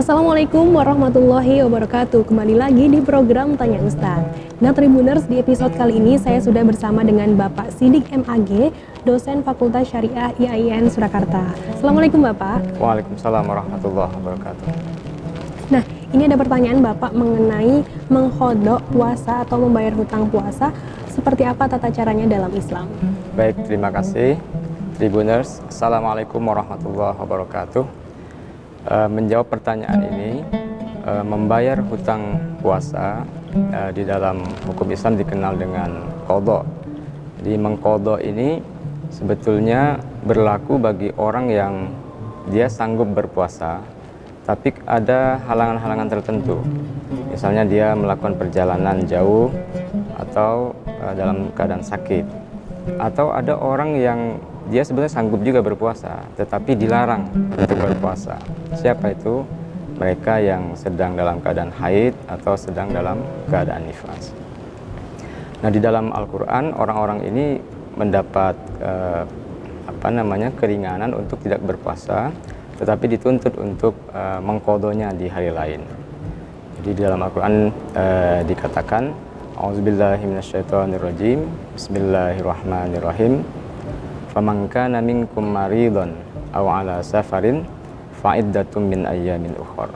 Assalamualaikum warahmatullahi wabarakatuh. Kembali lagi di program Tanya Ustaz. Nah, Tribuners, di episode kali ini saya sudah bersama dengan Bapak Sidik MAG, dosen Fakultas Syariah IAIN Surakarta. Assalamualaikum Bapak. Waalaikumsalam warahmatullahi wabarakatuh. Nah, ini ada pertanyaan Bapak mengenai mengqadha puasa atau membayar hutang puasa. Seperti apa tata caranya dalam Islam? Baik, terima kasih Tribuners. Assalamualaikum warahmatullahi wabarakatuh. Menjawab pertanyaan ini, membayar hutang puasa di dalam hukum Islam dikenal dengan qadha. Jadi mengqadha ini sebetulnya berlaku bagi orang yang dia sanggup berpuasa, tapi ada halangan-halangan tertentu. Misalnya dia melakukan perjalanan jauh atau dalam keadaan sakit. Atau ada orang yang dia sebenarnya sanggup juga berpuasa, tetapi dilarang untuk berpuasa. Siapa itu? Mereka yang sedang dalam keadaan haid atau sedang dalam keadaan nifas. Nah, di dalam Al-Quran orang-orang ini mendapat keringanan untuk tidak berpuasa, tetapi dituntut untuk mengqadhanya di hari lain. Jadi di dalam Al-Quran dikatakan, A'udzubillahi minasyaitonirrajim, Bismillahirrahmanirrahim. Faman kana minkum maridun aw ala safarin fa'iddatun min ayyamin ukhra.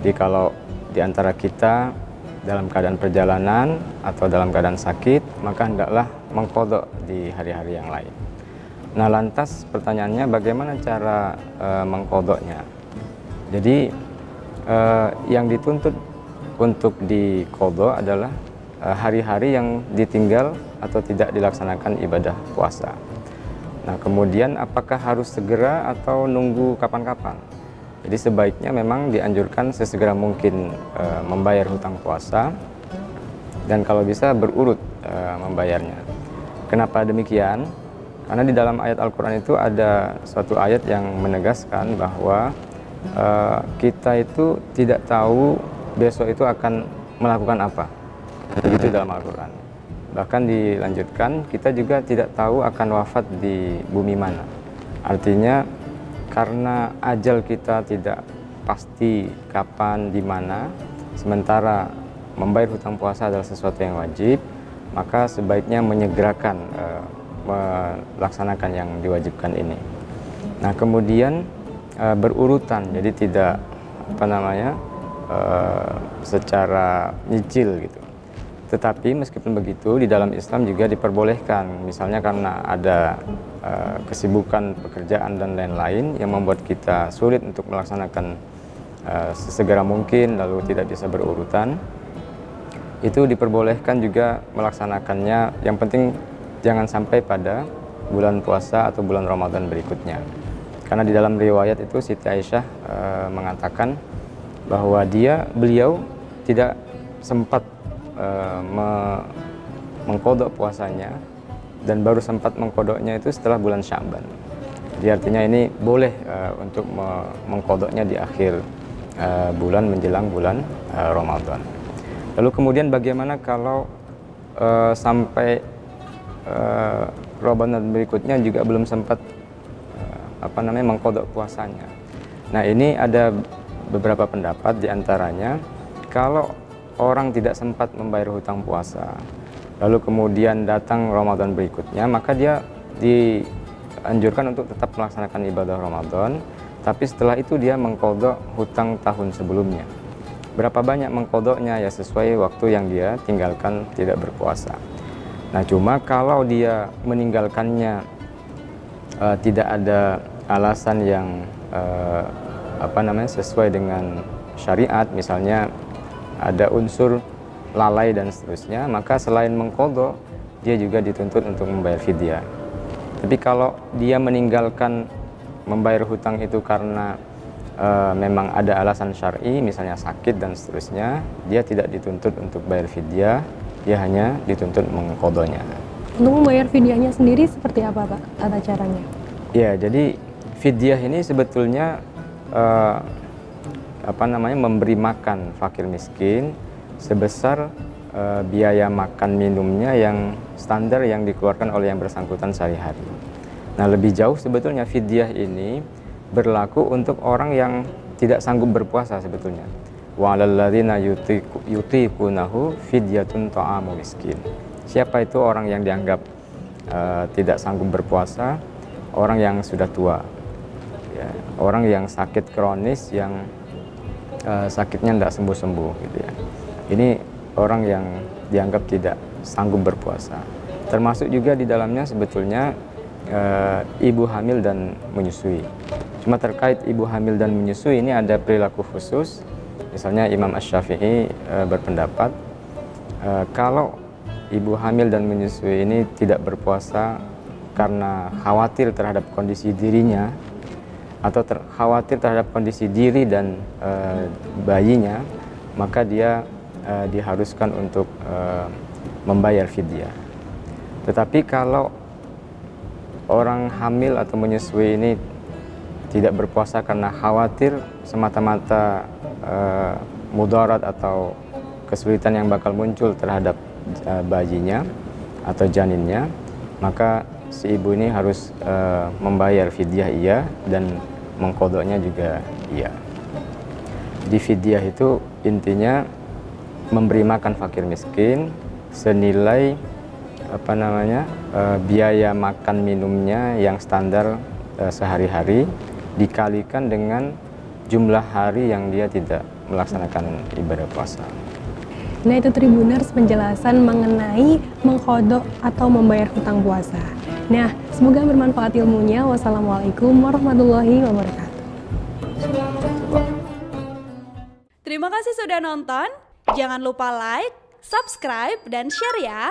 Jadi kalau di antara kita dalam keadaan perjalanan atau dalam keadaan sakit, maka hendaklah mengqadha di hari-hari yang lain. Nah, lantas pertanyaannya bagaimana cara mengqadhanya? Jadi yang dituntut untuk diqadha adalah hari-hari yang ditinggal atau tidak dilaksanakan ibadah puasa. Nah, kemudian apakah harus segera atau nunggu kapan-kapan? Jadi sebaiknya memang dianjurkan sesegera mungkin membayar hutang puasa, dan kalau bisa berurut membayarnya. Kenapa demikian? Karena di dalam ayat Al-Quran itu ada suatu ayat yang menegaskan bahwa kita itu tidak tahu besok itu akan melakukan apa. Begitu dalam Al-Quran. Bahkan dilanjutkan, kita juga tidak tahu akan wafat di bumi mana. Artinya karena ajal kita tidak pasti kapan, di mana, sementara membayar hutang puasa adalah sesuatu yang wajib, maka sebaiknya menyegerakan melaksanakan yang diwajibkan ini. Nah, kemudian berurutan, jadi tidak secara nyicil gitu. Tetapi meskipun begitu, di dalam Islam juga diperbolehkan, misalnya karena ada kesibukan pekerjaan dan lain-lain yang membuat kita sulit untuk melaksanakan sesegera mungkin, lalu tidak bisa berurutan, itu diperbolehkan juga melaksanakannya. Yang penting jangan sampai pada bulan puasa atau bulan Ramadan berikutnya. Karena di dalam riwayat itu Siti Aisyah mengatakan bahwa beliau tidak sempat mengqadha puasanya, dan baru sempat mengqadhanya itu setelah bulan Sya'ban. Jadi artinya ini boleh untuk mengqadhanya di akhir bulan menjelang bulan Ramadan. Lalu kemudian bagaimana kalau sampai Ramadan berikutnya juga belum sempat mengqadha puasanya? Nah, ini ada beberapa pendapat, diantaranya kalau orang tidak sempat membayar hutang puasa, lalu kemudian datang Ramadan berikutnya, maka dia dianjurkan untuk tetap melaksanakan ibadah Ramadan, tapi setelah itu dia mengqadha hutang tahun sebelumnya. Berapa banyak mengqadhanya? Ya sesuai waktu yang dia tinggalkan tidak berpuasa. Nah, cuma kalau dia meninggalkannya tidak ada alasan yang sesuai dengan syariat, misalnya ada unsur lalai dan seterusnya, maka selain mengqadha, dia juga dituntut untuk membayar fidyah. Tapi kalau dia meninggalkan membayar hutang itu karena memang ada alasan syar'i, misalnya sakit dan seterusnya, dia tidak dituntut untuk bayar fidyah, dia hanya dituntut mengqadhanya. Untuk membayar fidyahnya sendiri seperti apa, Pak, tata caranya? Ya, jadi fidyah ini sebetulnya memberi makan fakir miskin sebesar biaya makan minumnya yang standar yang dikeluarkan oleh yang bersangkutan sehari-hari. Nah, lebih jauh sebetulnya fidyah ini berlaku untuk orang yang tidak sanggup berpuasa sebetulnya. Wa 'alal ladzina yutiqunahu fidyatun ta'amu miskin. Siapa itu orang yang dianggap tidak sanggup berpuasa? Orang yang sudah tua, ya, orang yang sakit kronis, yang sakitnya tidak sembuh-sembuh gitu ya. Ini orang yang dianggap tidak sanggup berpuasa. Termasuk juga di dalamnya sebetulnya ibu hamil dan menyusui. Cuma terkait ibu hamil dan menyusui ini ada perilaku khusus. Misalnya Imam Asy-Syafi'i berpendapat kalau ibu hamil dan menyusui ini tidak berpuasa karena khawatir terhadap kondisi dirinya atau khawatir terhadap kondisi diri dan bayinya, maka dia diharuskan untuk membayar fidyah. Tetapi kalau orang hamil atau menyusui ini tidak berpuasa karena khawatir semata-mata mudarat atau kesulitan yang bakal muncul terhadap bayinya atau janinnya, maka si ibu ini harus membayar fidyah iya dan mengqadhanya juga iya. Di fidyah itu intinya memberi makan fakir miskin senilai biaya makan minumnya yang standar sehari-hari dikalikan dengan jumlah hari yang dia tidak melaksanakan ibadah puasa. Nah, itu Tribuners penjelasan mengenai mengqadha atau membayar hutang puasa. Nah, semoga bermanfaat ilmunya. Wassalamualaikum warahmatullahi wabarakatuh. Terima kasih sudah nonton. Jangan lupa like, subscribe, dan share ya.